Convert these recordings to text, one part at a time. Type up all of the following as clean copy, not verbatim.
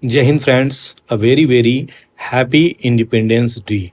Jai Hind friends, a very happy Independence Day.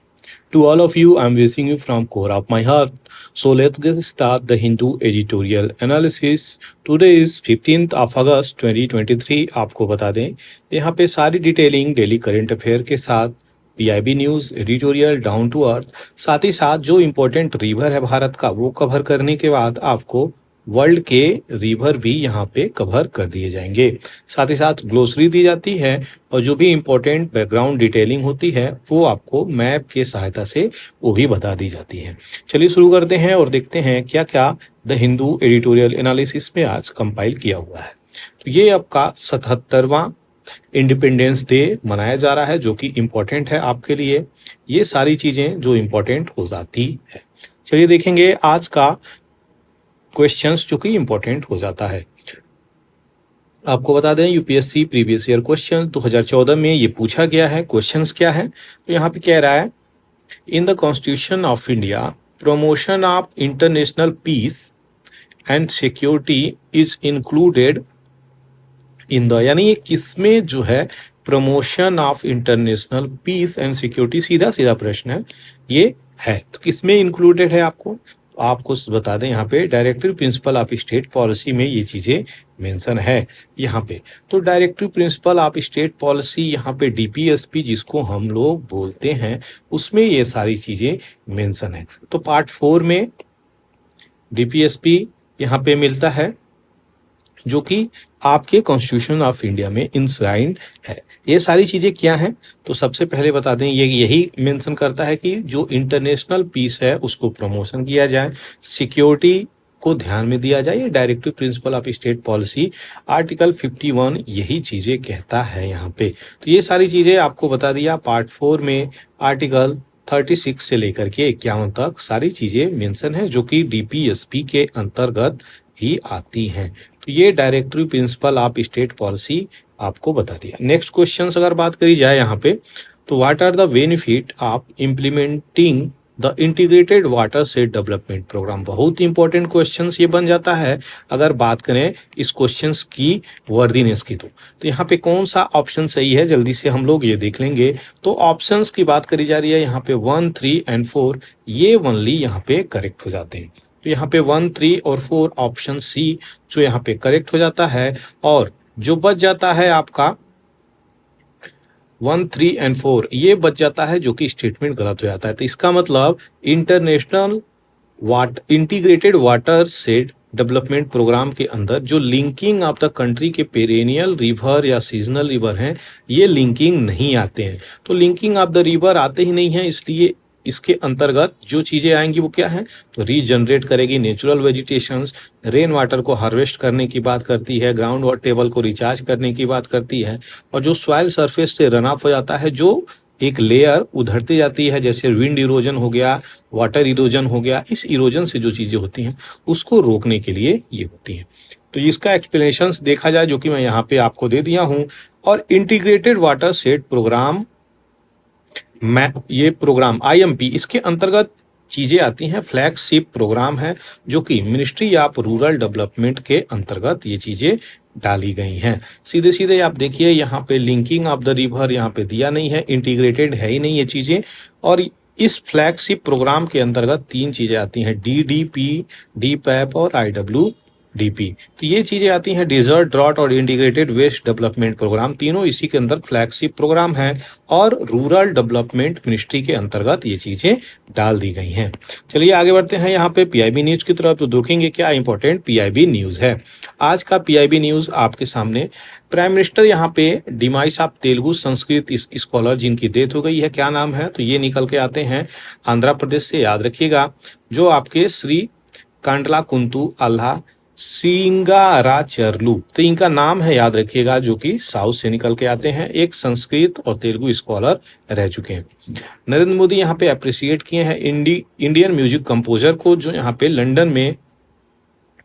To all of you, I'm wishing you from core of my heart. So let's get start the Hindu editorial analysis. Today is 15th of August 2023. आपको बता दें यहाँ पे सारी detailing daily current affair के साथ PIB news editorial down to earth, साथ ही साथ जो इम्पोर्टेंट रिवर है भारत का वो कवर करने के बाद आपको वर्ल्ड के रिवर भी यहाँ पे कवर कर दिए जाएंगे। साथ ही साथ ग्लोसरी दी जाती है और जो भी इम्पोर्टेंट बैकग्राउंड डिटेलिंग होती है वो आपको मैप के सहायता से वो भी बता दी जाती है। चलिए शुरू करते हैं और देखते हैं क्या क्या द हिंदू एडिटोरियल एनालिसिस में आज कंपाइल किया हुआ है। तो ये आपका 77वां इंडिपेंडेंस डे मनाया जा रहा है जो कि इम्पोर्टेंट है आपके लिए। ये सारी चीजें जो इम्पोर्टेंट हो जाती है। चलिए देखेंगे आज का क्वेश्चंस जो कि इम्पोर्टेंट हो जाता है। आपको बता दें यूपीएससी प्रीवियस ईयर क्वेश्चन 2014 में ये पूछा गया है। क्वेश्चंस क्या है तो यहाँ पे कह रहा है in the constitution of India promotion of international peace and security is included in the, यानी ये किसमें जो है promotion of international peace and security, सीधा सीधा प्रश्न है ये है तो किसमें इंक्लूडेड है आपको बता दें यहाँ पे directive principle of state policy में ये चीजें मेंशन है यहाँ पे। तो directive principle of state policy यहाँ पे डीपीएसपी जिसको हम लोग बोलते हैं उसमें ये सारी चीजें मेंशन है। तो पार्ट 4 में डीपीएसपी यहाँ पे मिलता है जो कि आपके कॉन्स्टिट्यूशन ऑफ इंडिया में इंश्राइंड है। ये सारी चीजें क्या हैं तो सबसे पहले बता दें ये यही मेंशन करता है कि जो इंटरनेशनल पीस है उसको प्रमोशन किया जाए, सिक्योरिटी को ध्यान में दिया जाए। ये directive principle of state policy article 51 यही चीजें कहता है यहाँ पे। तो ये सारी चीजें आपको बता दिया। पार्ट 4 में आर्टिकल 36 से लेकर के 51 तक सारी चीजें मेंशन है जो कि डीपीएसपी के अंतर्गत ही आती हैं। तो ये directive principle of state policy आपको बता दिया। नेक्स्ट क्वेश्चन अगर बात करी जाए यहाँ पे तो what are the benefit of implementing the integrated watershed development program. बहुत इंपॉर्टेंट क्वेश्चंस ये बन जाता है अगर बात करें इस क्वेश्चंस की वर्दीनेस की। तो यहाँ पे कौन सा ऑप्शन सही है जल्दी से हम लोग ये देख लेंगे। तो ऑप्शंस की बात करी जा रही है यहाँ पे 1, 3 एंड 4 ये ओनली यहाँ पे करेक्ट हो जाते हैं। तो यहाँ पे 1, 3 और 4 ऑप्शन सी जो यहाँ पे करेक्ट हो जाता है और जो बच जाता है आपका 1, 3 एंड 4 ये बच जाता है जो कि स्टेटमेंट गलत हो जाता है। तो इसका मतलब international integrated watershed development program के अंदर जो लिंकिंग ऑफ द कंट्री के पेरेनियल रिवर या सीजनल रिवर हैं ये लिंकिंग नहीं आते हैं। तो लिंकिंग ऑफ द रिवर आते ही नहीं है, इसलिए इसके अंतर्गत जो चीजें आएंगी वो क्या है तो रीजनरेट करेगी नेचुरल वेजिटेशंस, रेन वाटर को हार्वेस्ट करने की बात करती है, ग्राउंड वाटर टेबल को रिचार्ज करने की बात करती है और जो सॉइल सरफेस से रन ऑफ हो जाता है, जो एक लेयर उधरती जाती है जैसे विंड इरोजन हो गया, वाटर इरोजन हो गया, इस इरोजन से जो चीजें होती हैं उसको रोकने के लिए ये होती हैं। तो इसका एक्सप्लेनेशन देखा जाए जो कि मैं यहाँ पे आपको दे दिया हूँ। और इंटीग्रेटेड वाटर सेट प्रोग्राम ये प्रोग्राम आईएमपी इसके अंतर्गत चीजें आती हैं। फ्लैगशिप प्रोग्राम है जो कि मिनिस्ट्री ऑफ रूरल डेवलपमेंट के अंतर्गत ये चीजें डाली गई हैं। सीधे सीधे आप देखिए यहाँ पे लिंकिंग ऑफ द रिवर यहाँ पे दिया नहीं है, इंटीग्रेटेड है ही नहीं ये चीजें। और इस फ्लैगशिप प्रोग्राम के अंतर्गत 3 चीजें आती हैं, डीडीपी, डीपैप और आईडब्ल्यूडीपी। तो ये चीजें आती हैं डिजर्ट ड्रॉट और इंटीग्रेटेड वेस्ट डेवलपमेंट प्रोग्राम, तीनों इसी के अंदर फ्लैगशिप प्रोग्राम है और रूरल डेवलपमेंट मिनिस्ट्री के अंतर्गत ये चीजें डाल दी गई हैं। चलिए आगे बढ़ते हैं यहाँ पे पीआईबी न्यूज की तरफ। तो देखेंगे क्या इंपॉर्टेंट पीआईबी न्यूज है। आज का पीआईबी न्यूज आपके सामने प्राइम मिनिस्टर यहाँ पे demise of Telugu Sanskrit scholar जिनकी डेथ हो गई है, क्या नाम है तो ये निकल के आते हैं आंध्र प्रदेश से, याद रखिएगा, जो आपके श्री कांडला कुंतु अल्लाह सिंगाराचरलू, तो इनका नाम है याद रखिएगा, जो कि साउथ से निकल के आते हैं, एक संस्कृत और तेलुगु स्कॉलर रह चुके हैं। नरेंद्र मोदी यहाँ पे अप्रिशिएट किए हैं इंडियन म्यूजिक कंपोजर को जो यहाँ पे लंदन में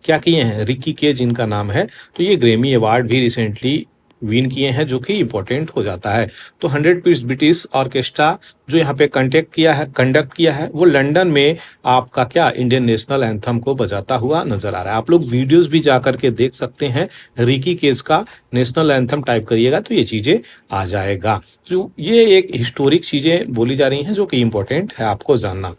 क्या किए हैं, रिकी के जिनका नाम है। तो ये ग्रैमी अवार्ड भी रिसेंटली विन किए हैं, जो कि इंपॉर्टेंट हो जाता है। तो 100 पीस ब्रिटिश ऑर्केस्ट्रा जो यहाँ पे कंडक्ट किया है वो लंदन में आपका क्या इंडियन नेशनल एंथम को बजाता हुआ नजर आ रहा है। आप लोग वीडियोस भी जा करके देख सकते हैं, रिकी केस का नेशनल एंथम टाइप करिएगा तो ये चीजें आ जाएगा। तो ये एक हिस्टोरिक चीजें बोली जा रही हैं जो कि इंपॉर्टेंट है आपको जानना।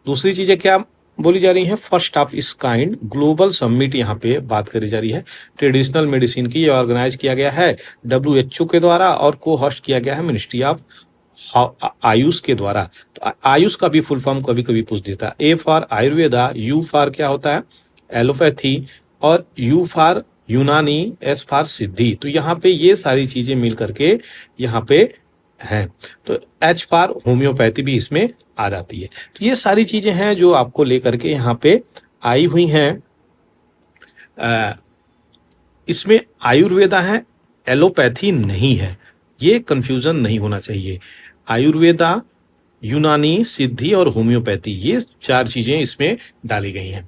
दूसरी चीजें क्या बोली जा रही है, फर्स्ट ऑफ इस काइंड ग्लोबल समिट यहाँ पे बात करी जा रही है ट्रेडिशनल मेडिसिन की। ये ऑर्गेनाइज किया गया है WHO के द्वारा और को होस्ट किया गया है मिनिस्ट्री ऑफ आयुष के द्वारा। तो आयुष का भी फुल फॉर्म कभी कभी पूछ देता है। A for Ayurveda, U for क्या होता है एलोपैथी, और U फॉर यूनानी, S फॉर सिद्धि। तो यहाँ पे ये सारी चीजें मिल करके यहाँ पे हैं। तो H फॉर होम्योपैथी भी इसमें आ जाती है। तो ये सारी चीजें हैं जो आपको लेकर के यहाँ पे आई हुई हैं। इसमें आयुर्वेदा है, एलोपैथी नहीं है, ये कंफ्यूजन नहीं होना चाहिए। आयुर्वेदा, यूनानी, सिद्धि और होम्योपैथी, ये 4 चीजें इसमें डाली गई हैं।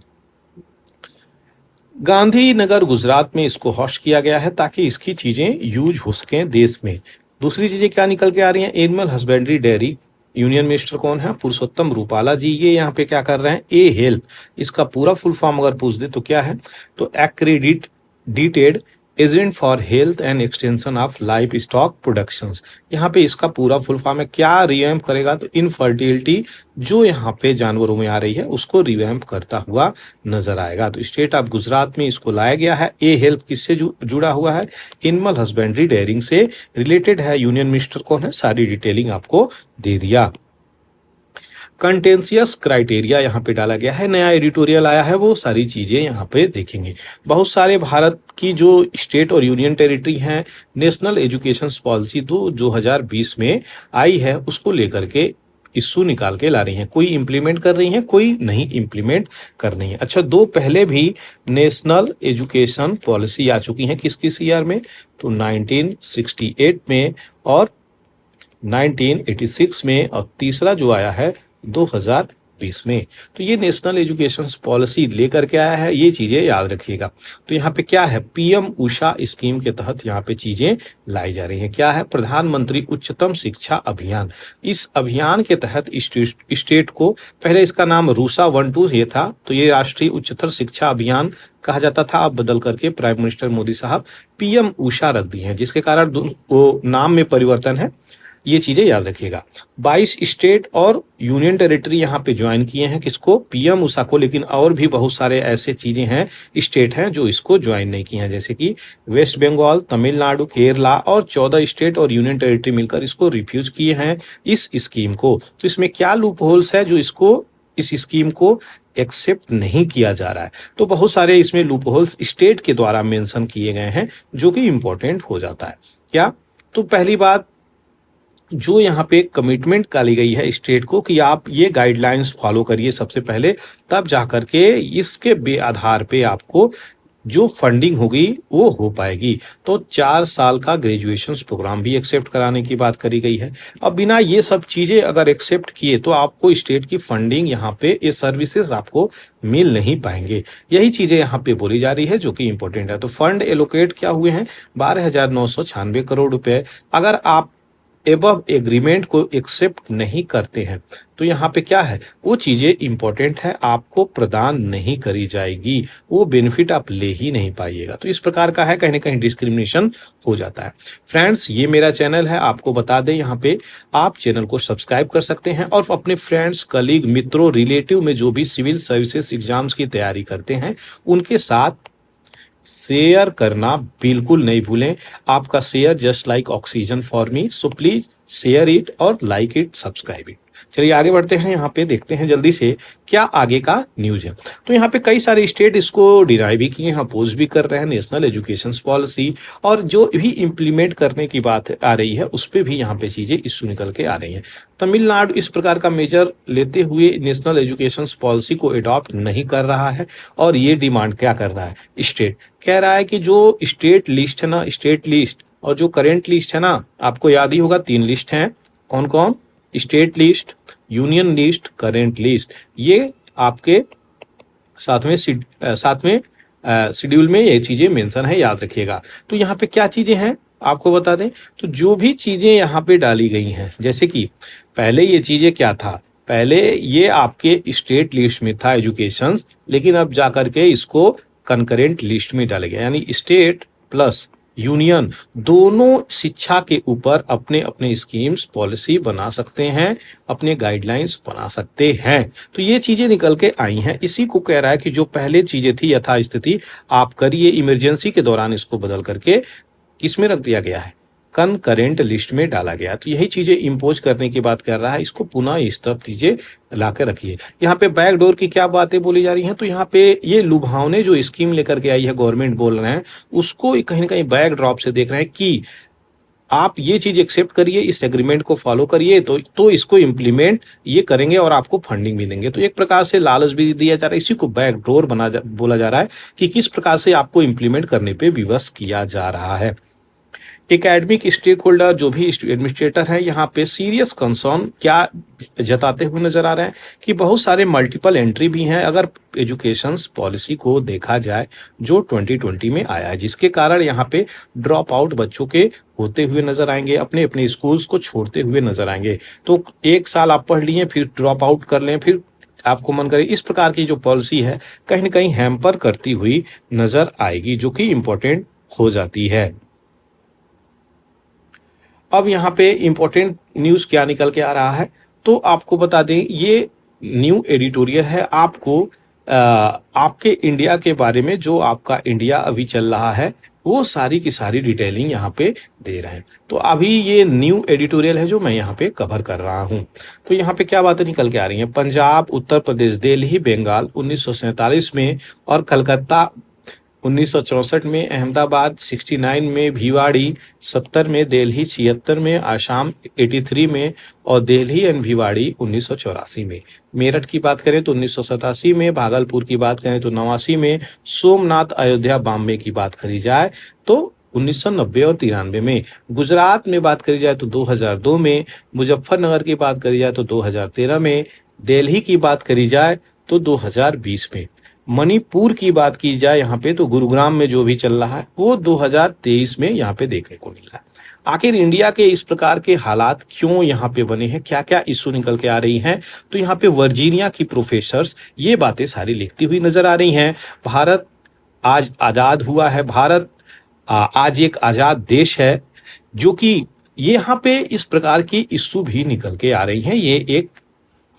गांधीनगर गुजरात में इसको होस्ट किया गया है ताकि इसकी चीजें यूज हो सकें देश में। दूसरी चीजें क्या निकल के आ रही हैं, animal husbandry dairy union minister कौन है, पुरुषोत्तम रूपाला जी। ये यहाँ पे क्या कर रहे हैं, ए हेल्प, इसका पूरा फुल फॉर्म अगर पूछ दे तो क्या है, तो accredited agent for health and extension of life stock productions. यहाँ पे इसका पूरा फुल फॉर्म है, क्या रिवैम्प करेगा, तो इनफर्टिलिटी जो यहाँ पे जानवरों में आ रही है उसको रिवैम्प करता हुआ नजर आएगा। तो स्टेट ऑफ गुजरात में इसको लाया गया है। ए हेल्प किससे जुड़ा हुआ है, एनिमल हस्बेंड्री डेयरिंग से रिलेटेड है। यूनियन मिनिस्टर कौन है, सारी डिटेलिंग आपको दे दिया। कंटेंशियस क्राइटेरिया यहाँ पे डाला गया है, नया एडिटोरियल आया है, वो सारी चीजें यहाँ पे देखेंगे। बहुत सारे भारत की जो स्टेट और यूनियन टेरिटरी हैं, नेशनल एजुकेशन पॉलिसी तो 2020 में आई है, उसको लेकर के इश्यू निकाल के ला रही हैं। कोई इंप्लीमेंट कर रही हैं, कोई नहीं इंप्लीमेंट कर रही है। अच्छा, 2 पहले भी नेशनल एजुकेशन पॉलिसी आ चुकी हैं, किस किस ईयर में, तो 1968 में और 1986 में, और तीसरा जो आया है 2020 में। तो ये नेशनल एजुकेशन पॉलिसी लेकर के आया है, ये चीजें याद रखिएगा। तो यहाँ पे क्या है, PM उषा स्कीम के तहत यहाँ पे चीजें लाई जा रही हैं। क्या है, प्रधानमंत्री उच्चतम शिक्षा अभियान। इस अभियान के तहत स्टेट को, पहले इसका नाम रूसा 1-2 ये था, तो ये राष्ट्रीय उच्चतर शिक्षा अभियान कहा जाता था। अब बदल करके प्राइम मिनिस्टर मोदी साहब PM उषा रख दी हैं, जिसके कारण वो नाम में परिवर्तन है। ये चीजें याद रखिएगा। 22 स्टेट और यूनियन टेरिटरी यहाँ पे ज्वाइन किए हैं, किसको, PM उषा को, लेकिन और भी बहुत सारे ऐसे चीजें हैं, स्टेट हैं जो इसको ज्वाइन नहीं किए हैं, जैसे कि वेस्ट बंगाल, तमिलनाडु, केरला और 14 स्टेट और यूनियन टेरिटरी मिलकर इसको रिफ्यूज किए हैं इस स्कीम को। तो इसमें क्या लूप होल्स है जो इस स्कीम को एक्सेप्ट नहीं किया जा रहा है, तो बहुत सारे इसमें लूप होल्स स्टेट के द्वारा मेंशन किए गए हैं, जो कि इंपॉर्टेंट हो जाता है। क्या, तो पहली बात जो यहाँ पे कमिटमेंट डाली गई है स्टेट को कि आप ये गाइडलाइंस फॉलो करिए सबसे पहले, तब जाकर के इसके आधार पे आपको जो फंडिंग होगी वो हो पाएगी। तो 4 साल का ग्रेजुएशन प्रोग्राम भी एक्सेप्ट कराने की बात करी गई है। अब बिना ये सब चीजें अगर एक्सेप्ट किए तो आपको स्टेट की फंडिंग यहाँ पे ये सर्विसेज आपको मिल नहीं पाएंगे। यही चीजें यहाँ पे बोली जा रही है, जो कि इंपॉर्टेंट है। तो फंड एलोकेट क्या हुए हैं, 12,996 करोड़ रुपए। अगर आप एबव एग्रीमेंट को एक्सेप्ट नहीं करते हैं तो यहाँ पे क्या है, वो चीजें इंपॉर्टेंट है, आपको प्रदान नहीं करी जाएगी, वो बेनिफिट आप ले ही नहीं पाइएगा। तो इस प्रकार का है, कहीं ना कहीं डिस्क्रिमिनेशन हो जाता है। फ्रेंड्स, ये मेरा चैनल है, आपको बता दें यहाँ पे आप चैनल को सब्सक्राइब कर सकते हैं और अपने फ्रेंड्स, कलीग, मित्रों, रिलेटिव में जो भी सिविल सर्विसेज एग्जाम्स की तैयारी करते हैं उनके साथ शेयर करना बिल्कुल नहीं भूलें। आपका share just like oxygen for me, so please share it और लाइक इट, सब्सक्राइब इट। चलिए आगे बढ़ते हैं, यहाँ पे देखते हैं जल्दी से क्या आगे का न्यूज है। तो यहाँ पे कई सारे स्टेट इसको डिनाई भी किए हैं, अपोज भी कर रहे हैं नेशनल एजुकेशन पॉलिसी, और जो भी इम्प्लीमेंट करने की बात आ रही है उस पर भी यहाँ पे चीजें इश्यू निकल के आ रही हैं। तमिलनाडु इस प्रकार का मेजर लेते हुए नेशनल एजुकेशन पॉलिसी को अडॉप्ट नहीं कर रहा है, और ये डिमांड क्या कर रहा है, स्टेट कह रहा है कि जो स्टेट लिस्ट है ना, स्टेट लिस्ट और जो करेंट लिस्ट है ना, आपको याद ही होगा 3 लिस्ट हैं, कौन कौन, state list, union list, current list. ये आपके साथ में शेड्यूल में ये चीजें मेंशन है, याद रखिएगा। तो यहाँ पे क्या चीजें हैं, आपको बता दें, तो जो भी चीज़ें यहाँ पे डाली गई हैं, जैसे कि पहले ये चीज़ें क्या था, पहले ये आपके स्टेट लिस्ट में था एजुकेशंस, लेकिन अब जा कर के इसको कंकरेंट लिस्ट में डाला गया, यानी स्टेट प्लस यूनियन दोनों शिक्षा के ऊपर अपने अपने स्कीम्स पॉलिसी बना सकते हैं, अपने गाइडलाइंस बना सकते हैं। तो ये चीजें निकल के आई हैं। इसी को कह रहा है कि जो पहले चीजें थी यथास्थिति आप करिए, इमरजेंसी के दौरान इसको बदल करके किसमें रख दिया गया है, करेंट लिस्ट में डाला गया। तो यही चीजें इम्पोज करने की बात कर रहा है, इसको पुनः इस तरफ चीजें ला कर रखिए। यहाँ पे बैकडोर की क्या बातें बोली जा रही हैं, तो यहाँ पे ये लुभावने जो स्कीम लेकर के आई है गवर्नमेंट बोल रहे हैं, उसको कहीं ना कहीं बैक ड्रॉप से देख रहे हैं कि आप ये चीज एक्सेप्ट करिए, इस एग्रीमेंट को फॉलो करिए, तो इसको इम्प्लीमेंट ये करेंगे और आपको फंडिंग भी देंगे। तो एक प्रकार से लालच भी दिया जा रहा है, इसी को बैकडोर बोला जा रहा है कि किस प्रकार से आपको इम्प्लीमेंट करने पे विवश किया जा रहा है। एकेडमिक स्टेक होल्डर जो भी एडमिनिस्ट्रेटर है यहाँ पे सीरियस कंसर्न क्या जताते हुए नजर आ रहे हैं कि बहुत सारे मल्टीपल एंट्री भी हैं अगर एजुकेशन पॉलिसी को देखा जाए जो 2020 में आया है, जिसके कारण यहाँ पे ड्रॉप आउट बच्चों के होते हुए नजर आएंगे, अपने अपने स्कूल्स को छोड़ते हुए नजर आएंगे। तो एक साल आप पढ़ लिए फिर ड्रॉप आउट कर लें, फिर आपको मन करे, इस प्रकार की जो पॉलिसी है कहीं ना कहीं हैम्पर करती हुई नजर आएगी, जो कि इम्पोर्टेंट हो जाती है। अब यहाँ पे इंपॉर्टेंट न्यूज़ क्या निकल के आ रहा है, तो आपको बता दें ये न्यू एडिटोरियल है आपको आपके इंडिया के बारे में, जो आपका इंडिया अभी चल रहा है वो सारी की सारी डिटेलिंग यहाँ पे दे रहे हैं। तो अभी ये न्यू एडिटोरियल है जो मैं यहाँ पे कवर कर रहा हूँ। तो यहाँ पे क्या बातें निकल के आ रही हैं, पंजाब, उत्तर प्रदेश, दिल्ली, बंगाल 1947 में, और कलकत्ता 1964 में, अहमदाबाद 69 में, भिवाड़ी 70 में, दिल्ली 76 में, आसाम 83 में, और दिल्ली एंड भिवाड़ी 1984 में। मेरठ की बात करें तो 1987 में, भागलपुर की बात करें तो 89 में, सोमनाथ, अयोध्या, बॉम्बे की बात करी जाए तो 1990 और 93 में, गुजरात में बात करी जाए तो 2002 में, मुजफ्फरनगर की बात करी जाए तो 2013 में, दिल्ली की बात करी जाए तो 2020 में, मणिपुर की बात की जाए यहाँ पे तो गुरुग्राम में जो भी चल रहा है वो 2023 में यहाँ पे देखने को मिल रहा है। आखिर इंडिया के इस प्रकार के हालात क्यों यहाँ पे बने हैं, क्या क्या इशू निकल के आ रही हैं, तो यहाँ पे वर्जीनिया की प्रोफेसर्स ये बातें सारी लिखती हुई नजर आ रही हैं। भारत आज आजाद हुआ है, भारत आज एक आजाद देश है, जो कि यहाँ पे इस प्रकार की इशू भी निकल के आ रही हैं। ये एक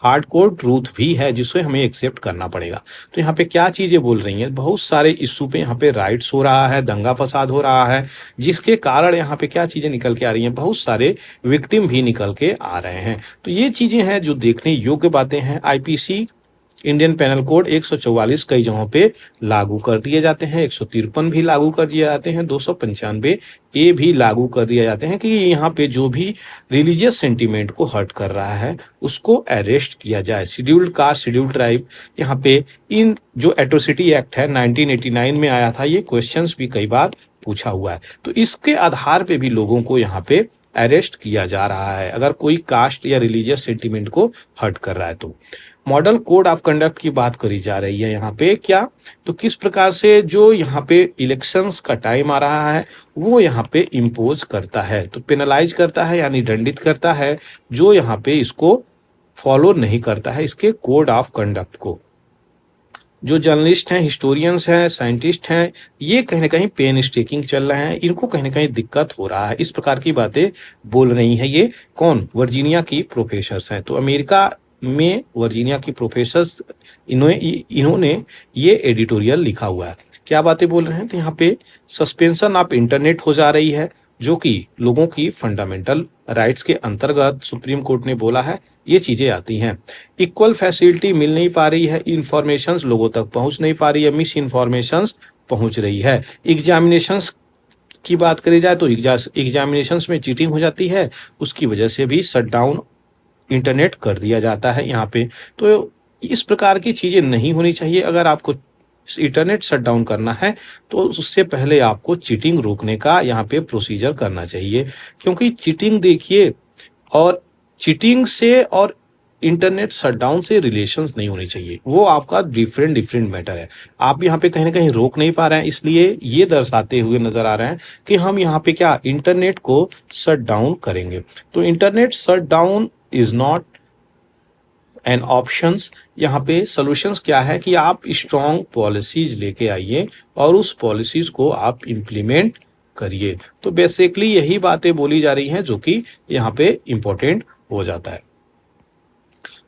हार्डकोर ट्रूथ भी है जिसे हमें एक्सेप्ट करना पड़ेगा। तो यहाँ पे क्या चीजें बोल रही हैं, बहुत सारे इशू पे यहाँ पे राइट्स हो रहा है, दंगा फसाद हो रहा है, जिसके कारण यहाँ पे क्या चीजें निकल के आ रही हैं, बहुत सारे विक्टिम भी निकल के आ रहे हैं। तो ये चीजें हैं जो देखने योग्य बातें हैं। आईपीसी इंडियन पेनल कोड 144 कई जगहों पे लागू कर दिए जाते हैं, 153 भी लागू कर दिए जाते हैं, 295 ए भी लागू कर दिए जाते हैं कि यहाँ पे जो भी रिलीजियस सेंटीमेंट को हर्ट कर रहा है उसको अरेस्ट किया जाए। शेड्यूल्ड कास्ट, शेड्यूल्ड ट्राइब, यहाँ पे इन जो एट्रोसिटी एक्ट है 1989 में आया था, ये क्वेश्चंस भी कई बार पूछा हुआ है। तो इसके आधार पे भी लोगों को यहाँ पे अरेस्ट किया जा रहा है अगर कोई कास्ट या रिलीजियस सेंटीमेंट को हर्ट कर रहा है। तो मॉडल कोड ऑफ कंडक्ट की बात करी जा रही है यहाँ पे, क्या तो किस प्रकार से जो यहाँ पे इलेक्शंस का टाइम आ रहा है वो यहाँ पे इम्पोज करता है, तो पेनलाइज करता है यानी दंडित करता है जो यहाँ पे इसको फॉलो नहीं करता है, इसके कोड ऑफ कंडक्ट को। जो जर्नलिस्ट हैं, हिस्टोरियंस हैं, साइंटिस्ट हैं, ये कहीं ना कहीं पेन स्टेकिंग चल रहे हैं, इनको कहीं ना कहीं दिक्कत हो रहा है, इस प्रकार की बातें बोल रही हैं। ये कौन, वर्जीनिया की प्रोफेसर्स हैं। तो अमेरिका में वर्जीनिया की प्रोफेसर्स इन्होंने ये एडिटोरियल लिखा हुआ है। क्या बातें बोल रहे हैं, तो यहाँ पे सस्पेंशन ऑफ इंटरनेट हो जा रही है जो कि लोगों की फंडामेंटल राइट्स के अंतर्गत सुप्रीम कोर्ट ने बोला है, ये चीजें आती हैं। इक्वल फैसिलिटी मिल नहीं पा रही है, इंफॉर्मेशन लोगों तक पहुंच नहीं पा रही है, मिस इन्फॉर्मेशन पहुंच रही है। एग्जामिनेशंस की बात करी जाए तो एग्जामिनेशंस में चीटिंग हो जाती है, उसकी वजह से भी शट डाउन इंटरनेट कर दिया जाता है यहाँ पे। तो इस प्रकार की चीजें नहीं होनी चाहिए। अगर आपको इंटरनेट शट डाउन करना है तो उससे पहले आपको चीटिंग रोकने का यहाँ पे प्रोसीजर करना चाहिए, क्योंकि चीटिंग देखिए, और चीटिंग से और इंटरनेट शटडाउन से रिलेशंस नहीं होने चाहिए, वो आपका डिफरेंट डिफरेंट मैटर है। आप यहाँ पे कहीं ना कहीं रोक नहीं पा रहे हैं, इसलिए ये दर्शाते हुए नजर आ रहे हैं कि हम यहाँ पे क्या इंटरनेट को शट डाउन करेंगे। तो internet shut down is not and options. यहाँ पे सॉल्यूशंस क्या है कि आप स्ट्रॉन्ग पॉलिसीज लेके आइए और उस पॉलिसीज को आप इम्प्लीमेंट करिए। तो बेसिकली यही बातें बोली जा रही हैं जो कि यहाँ पे इम्पोर्टेंट हो जाता है।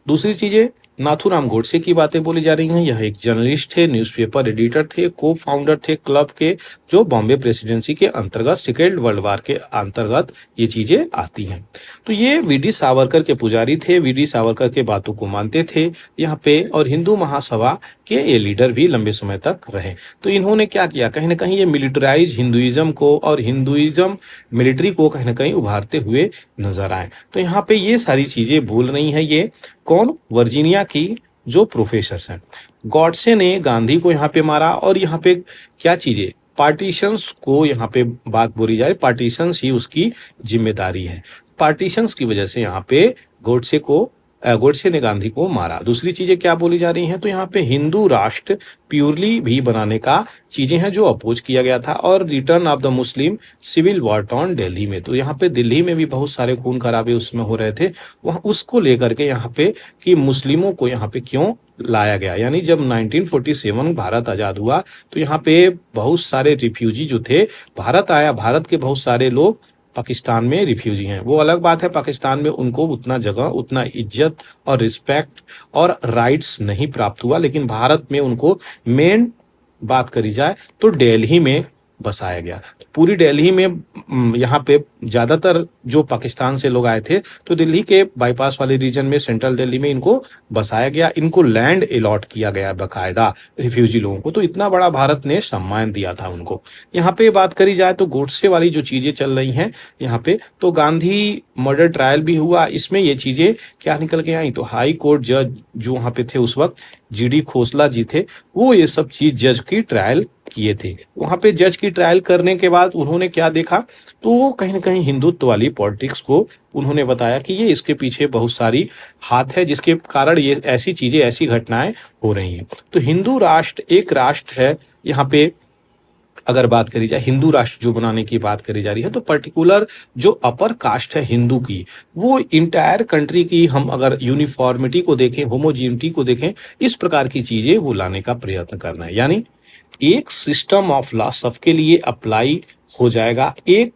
दूसरी चीजें, नाथूराम गोडसे की बातें बोली जा रही हैं। यह एक जर्नलिस्ट थे, न्यूज़पेपर एडिटर थे, को फाउंडर थे क्लब के, जो बॉम्बे प्रेसिडेंसी के अंतर्गत सेकेंड वर्ल्ड वार के अंतर्गत ये चीजें आती हैं। तो ये वीडी सावरकर के पुजारी थे, वीडी सावरकर के बातों को मानते थे यहाँ पे, और हिंदू महासभा के ये लीडर भी लंबे समय तक रहे। तो इन्होंने क्या किया, कहीं ना कहीं ये मिलिटराइज हिंदुइज्म को और हिंदुइज्म मिलिट्री को कहीं ना कहीं उभारते हुए नजर आए। तो यहाँ पे ये सारी चीजें बोल रही हैं ये कौन, वर्जीनिया की जो प्रोफेसर्स हैं। गॉडसे ने गांधी को यहाँ पे मारा, और यहाँ पे क्या चीजें, पार्टीशंस को यहाँ पे बात बोली जाए, पार्टीशंस ही उसकी जिम्मेदारी है। पार्टीशंस की वजह से यहाँ पे गोडसे ने गांधी को मारा। दूसरी चीजें क्या बोली जा रही हैं, तो यहाँ पे हिंदू राष्ट्र प्योरली भी बनाने का चीजें हैं जो अपोज किया गया था, और return of the Muslim civil war on Delhi में। तो यहाँ पे दिल्ली में भी बहुत सारे खून खराबे उसमें हो रहे थे, वह उसको लेकर के यहाँ पे कि मुस्लिमों को यहाँ पे क्यों लाया गया। यानी जब 1947 भारत आजाद हुआ तो यहाँ पे बहुत सारे रिफ्यूजी जो थे भारत आया, भारत के बहुत सारे लोग पाकिस्तान में रिफ्यूजी हैं। वो अलग बात है, पाकिस्तान में उनको उतना जगह, उतना इज्जत और रिस्पेक्ट और राइट्स नहीं प्राप्त हुआ, लेकिन भारत में उनको मेन बात करी जाए तो दिल्ली में बसाया गया। पूरी दिल्ली में यहाँ पे ज्यादातर जो पाकिस्तान से लोग आए थे, तो दिल्ली के बाईपास वाले रीजन में, सेंट्रल दिल्ली में इनको बसाया गया, इनको लैंड अलॉट किया गया बकायदा रिफ्यूजी लोगों को। तो इतना बड़ा भारत ने सम्मान दिया था उनको। यहाँ पे बात करी जाए तो गोडसे वाली जो चीजें चल रही हैं यहाँ पे, तो गांधी मर्डर ट्रायल भी हुआ, इसमें ये चीजें क्या निकल के आई, तो हाई कोर्ट जज जो वहां पे थे उस वक्त जीडी खोसला जी थे, वो ये सब चीज जज की ट्रायल किए थे। वहां पे जज की ट्रायल करने के बाद उन्होंने क्या देखा, तो वो कहीं ना कहीं हिंदुत्व वाली पॉलिटिक्स को उन्होंने बताया कि ये इसके पीछे बहुत सारी हाथ है, जिसके कारण ये ऐसी चीजें, ऐसी घटनाएं हो रही हैं। तो हिंदू राष्ट्र एक राष्ट्र है यहाँ पे, अगर बात करी जाए हिंदू राष्ट्र जो बनाने की बात करी जा रही है, तो पर्टिकुलर जो अपर कास्ट है हिंदू की, वो इंटायर कंट्री की हम अगर यूनिफॉर्मिटी को देखें, होमोजिनिटी को देखें, इस प्रकार की चीजें वो लाने का प्रयत्न करना है। यानी एक सिस्टम ऑफ लॉ सबके लिए अप्लाई हो जाएगा, एक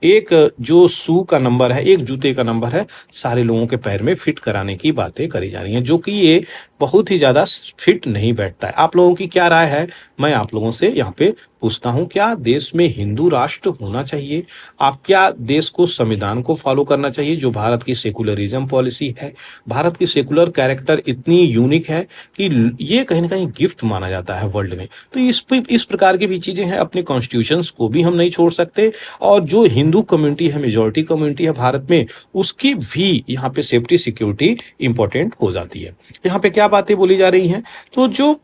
एक जो शू का नंबर है, एक जूते का नंबर है, सारे लोगों के पैर में फिट कराने की बातें करी जा रही हैं, जो कि ये बहुत ही ज्यादा फिट नहीं बैठता है। आप लोगों की क्या राय है, मैं आप लोगों से यहाँ पे पूछता हूँ, क्या देश में हिंदू राष्ट्र होना चाहिए? आप क्या देश को संविधान को फॉलो करना चाहिए जो भारत की सेकुलरिज्म पॉलिसी है? भारत की सेकुलर कैरेक्टर इतनी यूनिक है कि ये कहीं ना कहीं गिफ्ट माना जाता है वर्ल्ड में। तो इस प्रकार की भी चीजें हैं, अपने कॉन्स्टिट्यूशंस को भी हम नहीं छोड़ सकते, और जो हिंदू कम्युनिटी है, मेजोरिटी कम्युनिटी है भारत में, उसकी भी यहाँ पे सेफ्टी सिक्योरिटी इंपॉर्टेंट हो जाती है। यहाँ पे क्या बातें बोली जा रही हैं, तो जो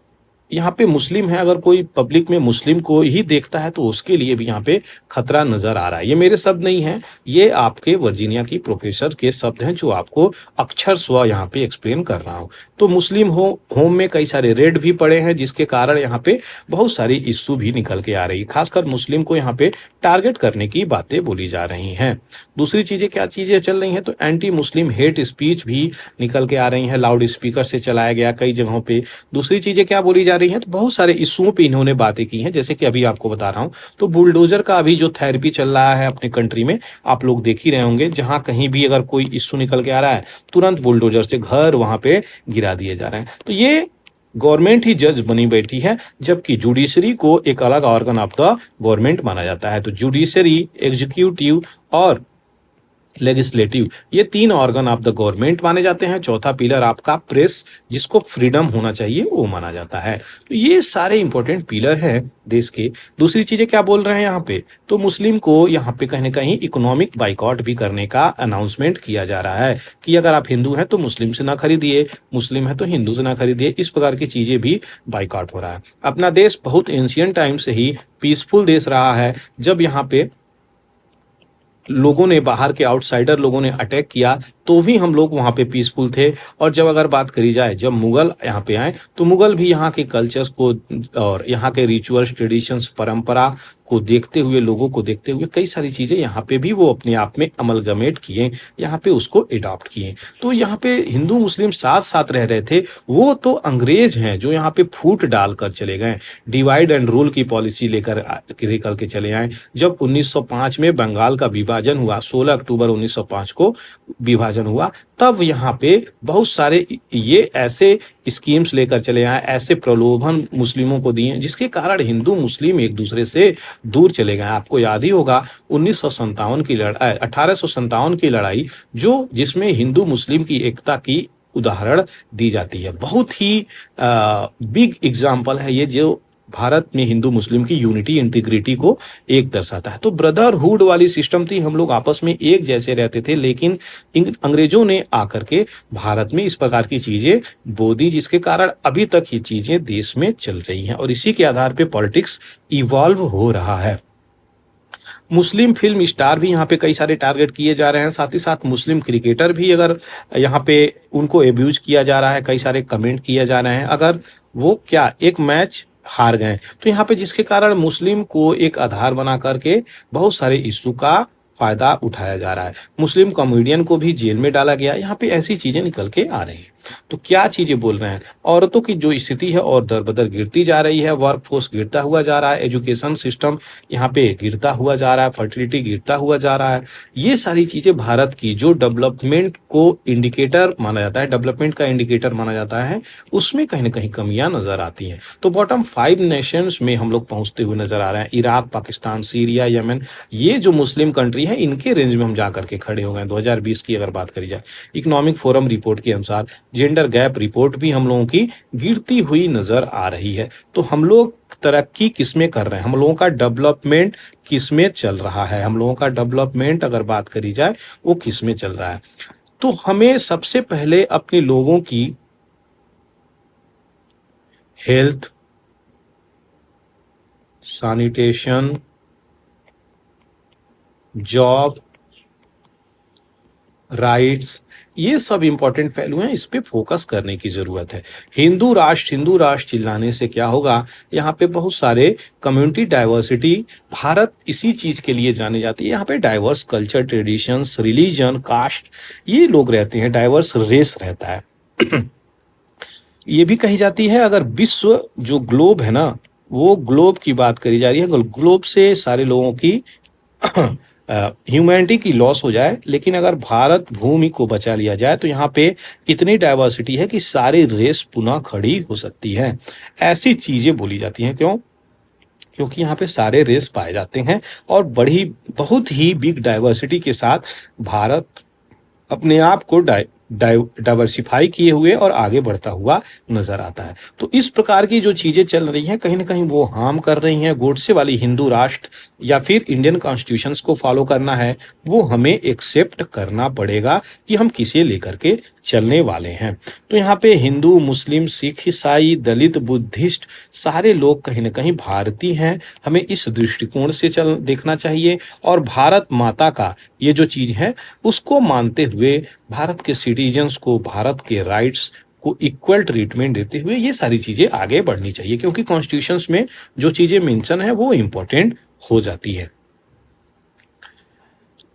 यहाँ पे मुस्लिम है, अगर कोई पब्लिक में मुस्लिम को ही देखता है तो उसके लिए भी यहाँ पे खतरा नजर आ रहा है। ये मेरे शब्द नहीं हैं, ये आपके वर्जीनिया की प्रोफेसर के शब्द हैं, जो आपको अक्षर स्व यहाँ पे एक्सप्लेन कर रहा हूँ। तो मुस्लिम होम में कई सारे रेड भी पड़े हैं, जिसके कारण यहाँ पे बहुत सारी इश्यू भी निकल के आ रही है, खासकर मुस्लिम को यहाँ पे टारगेट करने की बातें बोली जा रही हैं। दूसरी चीजें क्या चीजें चल रही हैं, तो एंटी मुस्लिम हेट स्पीच भी निकल के आ रही हैं, लाउड स्पीकर से चलाया गया कई जगहों पे। दूसरी चीजें क्या बोली जा रही हैं, तो बहुत सारे इश्यूओं पे इन्होंने बातें की हैं, जैसे कि अभी आपको बता रहा हूं, तो बुलडोजर का अभी जो थेरेपी चल रहा है अपने कंट्री में, आप लोग देख ही रहे होंगे, जहां कहीं भी अगर कोई इश्यू निकल के आ रहा है, तुरंत बुलडोजर से घर वहां पे गिरा दिए जा रहे हैं। तो ये गवर्नमेंट ही जज बनी बैठी है, जबकि जुडिशरी को एक अलग ऑर्गन ऑफ द गवर्नमेंट माना जाता है। तो जुडिशरी, एग्जीक्यूटिव और लेजिस्लेटिव, ये तीन ऑर्गन ऑफ द गवर्नमेंट माने जाते हैं। चौथा पिलर आपका प्रेस, जिसको फ्रीडम होना चाहिए, वो माना जाता है। तो ये सारे इंपॉर्टेंट पिलर हैं देश के। दूसरी चीजें क्या बोल रहे हैं यहाँ पे, तो मुस्लिम को यहाँ पे कहीं ना कहीं इकोनॉमिक बाइकआउट भी करने का अनाउंसमेंट किया जा रहा है कि अगर आप हिंदू हैं तो मुस्लिम से ना खरीदिए, मुस्लिम है तो हिंदू से ना खरीदिए, इस प्रकार की चीजें भी बाइकआउट हो रहा है। अपना देश बहुत एंशियंट टाइम से ही पीसफुल देश रहा है। जब यहाँ पे लोगों ने, बाहर के आउटसाइडर लोगों ने अटैक किया, तो भी हम लोग वहाँ पे पीसफुल थे। और जब अगर बात करी जाए, जब मुगल यहाँ पे आए तो मुगल भी यहाँ के कल्चर्स को और यहाँ के रिचुअल्स, ट्रेडिशंस, परंपरा को देखते हुए, लोगों को देखते हुए कई सारी चीज़ें यहाँ पे भी वो अपने आप में अमलगमेट किए, यहाँ पे उसको एडॉप्ट किए। तो यहाँ पे हिंदू मुस्लिम साथ साथ रह रहे थे। वो तो अंग्रेज हैं जो यहाँ पे फूट डालकर चले गए, डिवाइड एंड रूल की पॉलिसी लेकर निकल के चले आए। जब 1905 में बंगाल का विभाजन हुआ, 16 अक्टूबर 1905 को विभाजन हुआ, तब यहाँ पे बहुत सारे ये ऐसे स्कीम्स लेकर चले आए, ऐसे प्रलोभन मुस्लिमों को दिए, जिसके कारण हिंदू मुस्लिम एक दूसरे से दूर चले गए। आपको याद ही होगा 1957 की लड़ाई, 1857 की लड़ाई, जो जिसमें हिंदू मुस्लिम की एकता की उदाहरण दी जाती है। बहुत ही बिग एग्जाम्पल है ये, जो भारत में हिंदू मुस्लिम की यूनिटी, इंटीग्रिटी को एक दर्शाता है। तो ब्रदरहुड वाली सिस्टम थी, हम लोग आपस में एक जैसे रहते थे, लेकिन अंग्रेजों ने आकर के भारत में इस प्रकार की चीजें बो दी, जिसके कारण अभी तक ये चीजें देश में चल रही हैं और इसी के आधार पे पॉलिटिक्स इवॉल्व हो रहा है। मुस्लिम फिल्म स्टार भी यहाँ पे कई सारे टारगेट किए जा रहे हैं, साथ ही साथ मुस्लिम क्रिकेटर भी अगर यहाँ पे उनको एब्यूज किया जा रहा है, कई सारे कमेंट किए जा रहे हैं। अगर वो क्या एक मैच हार गए तो यहाँ पे, जिसके कारण मुस्लिम को एक आधार बना करके बहुत सारे इश्यू का फायदा उठाया जा रहा है। मुस्लिम कॉमेडियन को भी जेल में डाला गया। यहाँ पे ऐसी चीजें निकल के आ रही हैं। तो क्या चीजें बोल रहे हैं, औरतों की जो स्थिति है और दर बदर गिरती जा रही है, वर्क फोर्स गिरता हुआ जा रहा है, एजुकेशन सिस्टम यहाँ पे गिरता हुआ जा रहा है, फर्टिलिटी गिरता हुआ जा रहा है। ये सारी चीजें भारत की जो डेवलपमेंट को इंडिकेटर माना जाता है, डेवलपमेंट का इंडिकेटर माना जाता है, उसमें कहीं ना कहीं कमियां नजर आती हैं। तो बॉटम 5 नेशंस में हम लोग पहुंचते हुए नजर आ रहे हैं। इराक, पाकिस्तान, सीरिया, यमन, ये जो मुस्लिम कंट्री है, इनके रेंज में हम जाकर के खड़े हो गए। 2020 की अगर बात करी जाए, इकोनॉमिक फोरम रिपोर्ट के अनुसार जेंडर गैप रिपोर्ट भी हम लोगों की गिरती हुई नजर आ रही है। तो हम लोग तरक्की किसमें कर रहे हैं, हम लोगों का डेवलपमेंट किसमें चल रहा है, हम लोगों का डेवलपमेंट अगर बात करी जाए वो किसमें चल रहा है। तो हमें सबसे पहले अपने लोगों की हेल्थ, सैनिटेशन, जॉब, राइट्स, ये सब इंपॉर्टेंट पहलू हैं, इस पे फोकस करने की जरूरत है। हिंदू राष्ट्र चिल्लाने से क्या होगा, यहाँ पे बहुत सारे कम्युनिटी डाइवर्सिटी, भारत इसी चीज के लिए जाने जाती है। यहाँ पे diverse culture, traditions, religion, caste, ये लोग रहते हैं, डाइवर्स रेस रहता है। ये भी कही जाती है, अगर विश्व जो ग्लोब है ना, वो ग्लोब की बात करी जा रही है, ग्लोब से सारे लोगों की ह्यूमैनिटी की लॉस हो जाए, लेकिन अगर भारत भूमि को बचा लिया जाए तो यहाँ पे इतनी डाइवर्सिटी है कि सारी रेस पुनः खड़ी हो सकती है। ऐसी चीजें बोली जाती हैं। क्यों? क्योंकि यहाँ पे सारे रेस पाए जाते हैं और बड़ी बहुत ही बिग डाइवर्सिटी के साथ भारत अपने आप को डाइवर्सिफाई किए हुए और आगे बढ़ता हुआ नजर आता है। तो इस प्रकार की जो चीजें चल रही हैं, कहीं ना कहीं वो हार्म कर रही हैं। गोडसे वाली हिंदू राष्ट्र या फिर इंडियन कॉन्स्टिट्यूशंस को फॉलो करना है, वो हमें एक्सेप्ट करना पड़ेगा कि हम किसे लेकर के चलने वाले हैं। तो यहाँ पे हिंदू, मुस्लिम, सिख, ईसाई, दलित, बुद्धिस्ट, सारे लोग कहीं ना कहीं भारतीय हैं। हमें इस दृष्टिकोण से देखना चाहिए और भारत माता का ये जो चीज है उसको मानते हुए भारत के सिटीजन्स को भारत के राइट्स को इक्वल ट्रीटमेंट देते हुए ये सारी चीजें आगे बढ़नी चाहिए, क्योंकि कॉन्स्टिट्यूशंस में जो चीजें मेंशन है वो इंपॉर्टेंट हो जाती है।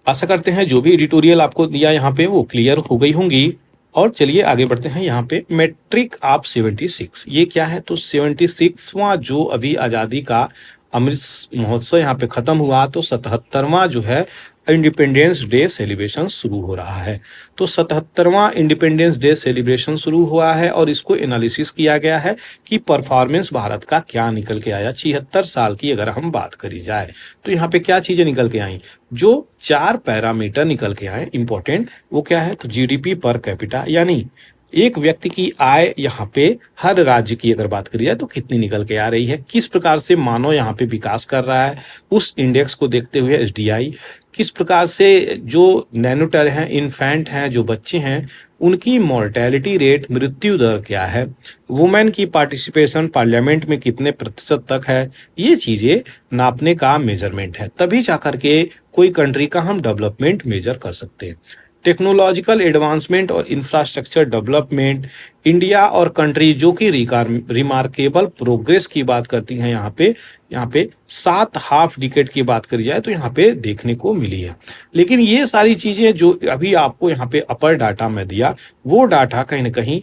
आशा करते हैं जो भी एडिटोरियल आपको दिया यहाँ पे वो क्लियर हो गई होंगी। और चलिए आगे बढ़ते हैं। यहाँ पे मैट्रिक ऑफ 76, ये क्या है? तो 76वां जो अभी आज़ादी का अमृत महोत्सव यहाँ पे खत्म हुआ, तो 77वां जो है इंडिपेंडेंस डे सेलिब्रेशन शुरू हो रहा है। तो 77वां इंडिपेंडेंस डे सेलिब्रेशन शुरू हुआ है और इसको एनालिसिस किया गया है कि परफॉर्मेंस भारत का क्या निकल के आया 76 साल की अगर हम बात करी जाए। तो यहाँ पे क्या चीजें निकल के आई, जो 4 पैरामीटर निकल के आए इंपॉर्टेंट, वो क्या है? तो जीडीपी पर कैपिटा, यानी एक व्यक्ति की आय यहाँ पे हर राज्य की अगर बात करी जाए तो कितनी निकल के आ रही है, किस प्रकार से मानव यहाँ पे विकास कर रहा है, उस इंडेक्स को देखते हुए एसडीआई, किस प्रकार से जो नैनोटर हैं, इन्फेंट हैं, जो बच्चे हैं, उनकी मॉर्टेलिटी रेट, मृत्यु दर क्या है, वुमेन की पार्टिसिपेशन पार्लियामेंट में कितने प्रतिशत तक है, ये चीजें नापने का मेजरमेंट है। तभी जाकर के कोई कंट्री का हम डेवलपमेंट मेजर कर सकते हैं। टेक्नोलॉजिकल एडवांसमेंट और इंफ्रास्ट्रक्चर डेवलपमेंट, इंडिया और कंट्री जो कि रिमार्केबल प्रोग्रेस की बात करती हैं यहाँ पे 7 हाफ डिकेड की बात करी जाए तो यहाँ पे देखने को मिली है। लेकिन ये सारी चीजें जो अभी आपको यहाँ पे अपर डाटा में दिया, वो डाटा कहीं ना कहीं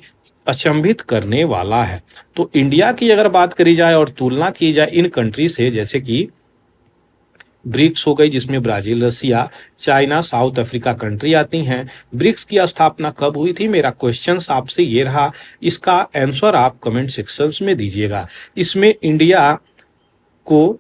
अचंभित करने वाला है। तो इंडिया की अगर बात करी जाए और तुलना की जाए इन कंट्री से, जैसे कि ब्रिक्स हो गई जिसमें ब्राजील, रसिया, चाइना, साउथ अफ्रीका कंट्री आती हैं। ब्रिक्स की स्थापना कब हुई थी? मेरा क्वेश्चन आपसे ये रहा, इसका आंसर आप कमेंट सेक्शंस में दीजिएगा। इसमें को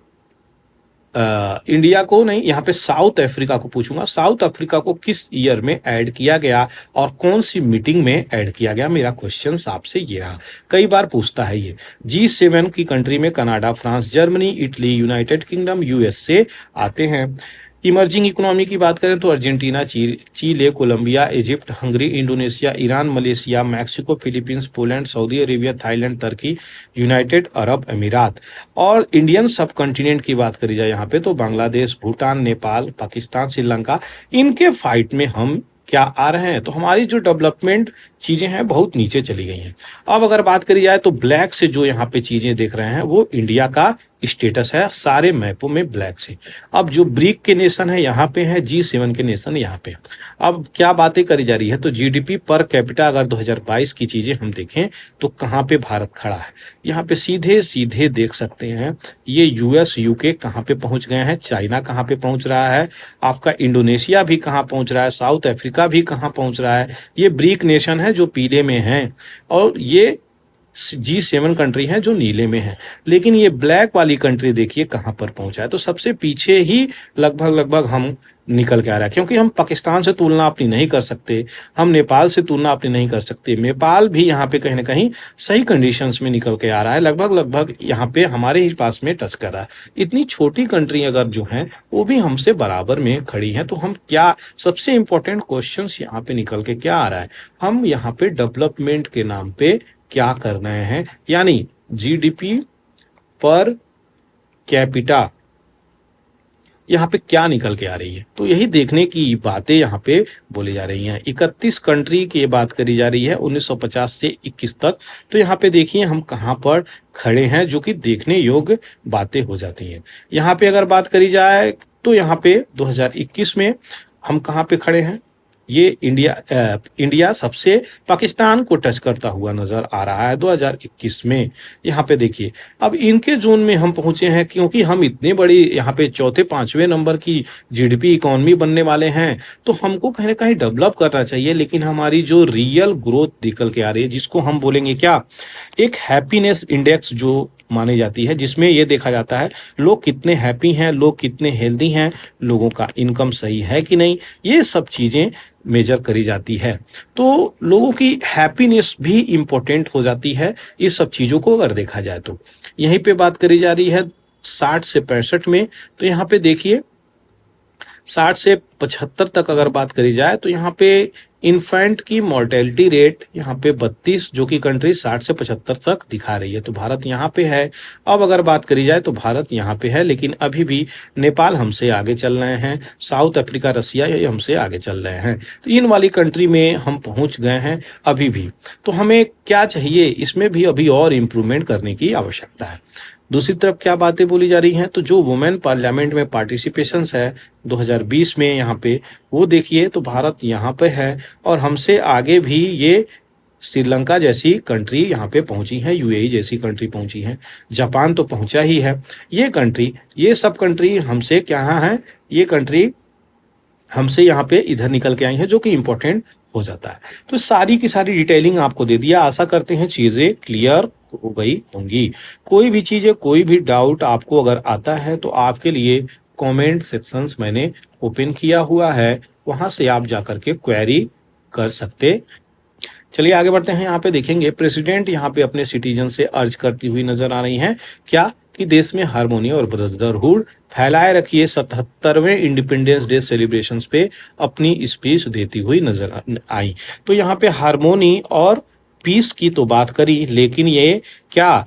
इंडिया को नहीं, यहाँ पे साउथ अफ्रीका को पूछूंगा। साउथ अफ्रीका को किस ईयर में ऐड किया गया और कौन सी मीटिंग में ऐड किया गया? मेरा क्वेश्चन आपसे ये रहा। कई बार पूछता है ये। G7 की कंट्री में Canada, France, Germany, Italy, United Kingdom, USA आते हैं। इमर्जिंग इकोनॉमी की बात करें तो Argentina, Chile, Colombia, Egypt, Hungary, Indonesia, Iran, Malaysia, Mexico, Philippines, Poland, Saudi Arabia, Thailand, तुर्की, यूनाइटेड अरब अमीरात। और इंडियन सब कॉन्टिनेंट की बात करी जाए यहाँ पे तो बांग्लादेश, भूटान, नेपाल, पाकिस्तान, श्रीलंका, इनके फाइट में हम क्या आ रहे हैं? तो हमारी जो डेवलपमेंट चीजें हैं बहुत नीचे चली गई हैं। अब अगर बात करी जाए तो ब्लैक से जो यहाँ पे चीजें देख रहे हैं वो इंडिया का स्टेटस है सारे मैपों में ब्लैक से। अब जो ब्रिक के नेशन है यहाँ पे है, G7 के नेशन यहाँ पे। अब क्या बातें करी जा रही है? तो जीडीपी पर कैपिटा अगर 2022 की चीजें हम देखें तो कहाँ पे भारत खड़ा है? यहाँ पे सीधे सीधे देख सकते हैं ये यूएस, यूके कहाँ पे पहुंच गए हैं, चाइना कहाँ पे पहुंच रहा है, आपका इंडोनेशिया भी कहाँ पहुंच रहा है, साउथ अफ्रीका भी कहाँ पहुंच रहा है। ये ब्रिक नेशन है जो पीले में है और ये G7 कंट्री हैं जो नीले में है। लेकिन ये ब्लैक वाली कंट्री देखिए कहां पर पहुंचा है। तो सबसे पीछे ही लगभग लगभग हम निकल के आ रहा है, क्योंकि हम पाकिस्तान से तुलना अपनी नहीं कर सकते, हम नेपाल से तुलना अपनी नहीं कर सकते। नेपाल भी यहाँ पे कहीं ना कहीं सही कंडीशंस में निकल के आ रहा है, लगभग लगभग यहाँ पे हमारे ही पास में टच कर रहा है। इतनी छोटी कंट्री अगर जो है वो भी हमसे बराबर में खड़ी है। तो हम क्या, सबसे इंपॉर्टेंट क्वेश्चन यहाँ पे निकल के क्या आ रहा है, हम यहाँ पे डेवलपमेंट के नाम पे क्या कर रहे हैं, यानी जीडीपी पर कैपिटा यहाँ पे क्या निकल के आ रही है। तो यही देखने की बातें यहाँ पे बोली जा रही हैं। 31 कंट्री की बात करी जा रही है 1950 से 21 तक। तो यहाँ पे देखिए हम कहाँ पर खड़े हैं, जो कि देखने योग्य बातें हो जाती हैं। यहाँ पे अगर बात करी जाए तो यहाँ पे 2021 में हम कहाँ पे खड़े हैं, ये इंडिया सबसे पाकिस्तान को टच करता हुआ नजर आ रहा है 2021 में। यहाँ पे देखिए अब इनके जोन में हम पहुंचे हैं, क्योंकि हम इतने बड़ी यहाँ पे चौथे पांचवें नंबर की जीडीपी इकोनॉमी बनने वाले हैं। तो हमको कहीं ना कहीं डेवलप करना चाहिए, लेकिन हमारी जो रियल ग्रोथ निकल के आ रही है, जिसको हम बोलेंगे क्या, एक हैप्पीनेस इंडेक्स जो मानी जाती है, जिसमें ये देखा जाता है लोग कितने हैप्पी हैं, लोग कितने हेल्दी हैं, लोगों का इनकम सही है कि नहीं, ये सब चीजें मेजर करी जाती है। तो लोगों की हैप्पीनेस भी इंपॉर्टेंट हो जाती है इस सब चीजों को अगर देखा जाए तो। यहीं पे बात करी जा रही है 60 से 65 में। तो यहाँ पे देखिए 60 से 75 तक अगर बात करी जाए तो यहाँ पे इन्फेंट की मॉर्टेलिटी रेट यहाँ पे 32, जो कि कंट्री 60 से 75 तक दिखा रही है। तो भारत यहाँ पे है। अब अगर बात करी जाए तो भारत यहाँ पे है, लेकिन अभी भी नेपाल हमसे आगे चल रहे हैं, साउथ अफ्रीका, रसिया ये हमसे आगे चल रहे हैं। तो इन वाली कंट्री में हम पहुंच गए हैं अभी भी। तो हमें क्या चाहिए, इसमें भी अभी और इम्प्रूवमेंट करने की आवश्यकता है। दूसरी तरफ क्या बातें बोली जा रही हैं, तो जो वुमेन पार्लियामेंट में पार्टिसिपेशन है 2020 में यहाँ पे, वो देखिए तो भारत यहाँ पे है और हमसे आगे भी ये श्रीलंका जैसी कंट्री यहाँ पे पहुंची है, यूएई जैसी कंट्री पहुंची है, जापान तो पहुंचा ही है। ये सब कंट्री हमसे क्या है, ये कंट्री हमसे यहाँ पे इधर निकल के आई है, जो कि इंपॉर्टेंट हो जाता है। तो सारी की सारी डिटेलिंग आपको दे दिया। आशा करते हैं चीजें क्लियर हो गई होंगी। कोई भी चीजें, कोई भी डाउट आपको अगर आता है तो आपके लिए कमेंट सेक्शंस मैंने ओपन किया हुआ है, वहां से आप जाकर के क्वेरी कर सकते। चलिए आगे बढ़ते हैं। यहाँ पे देखेंगे प्रेसिडेंट यहाँ पे अपने सिटीजन से अर्ज करती हुई नजर आ रही हैं क्या, कि देश में हार्मोनी और ब्रदरहुड फैलाए रखिए। 77वें इंडिपेंडेंस डे सेलिब्रेशंस पे अपनी स्पीच देती हुई नजर आई। तो यहाँ पे हार्मोनी और पीस की तो बात करी, लेकिन ये क्या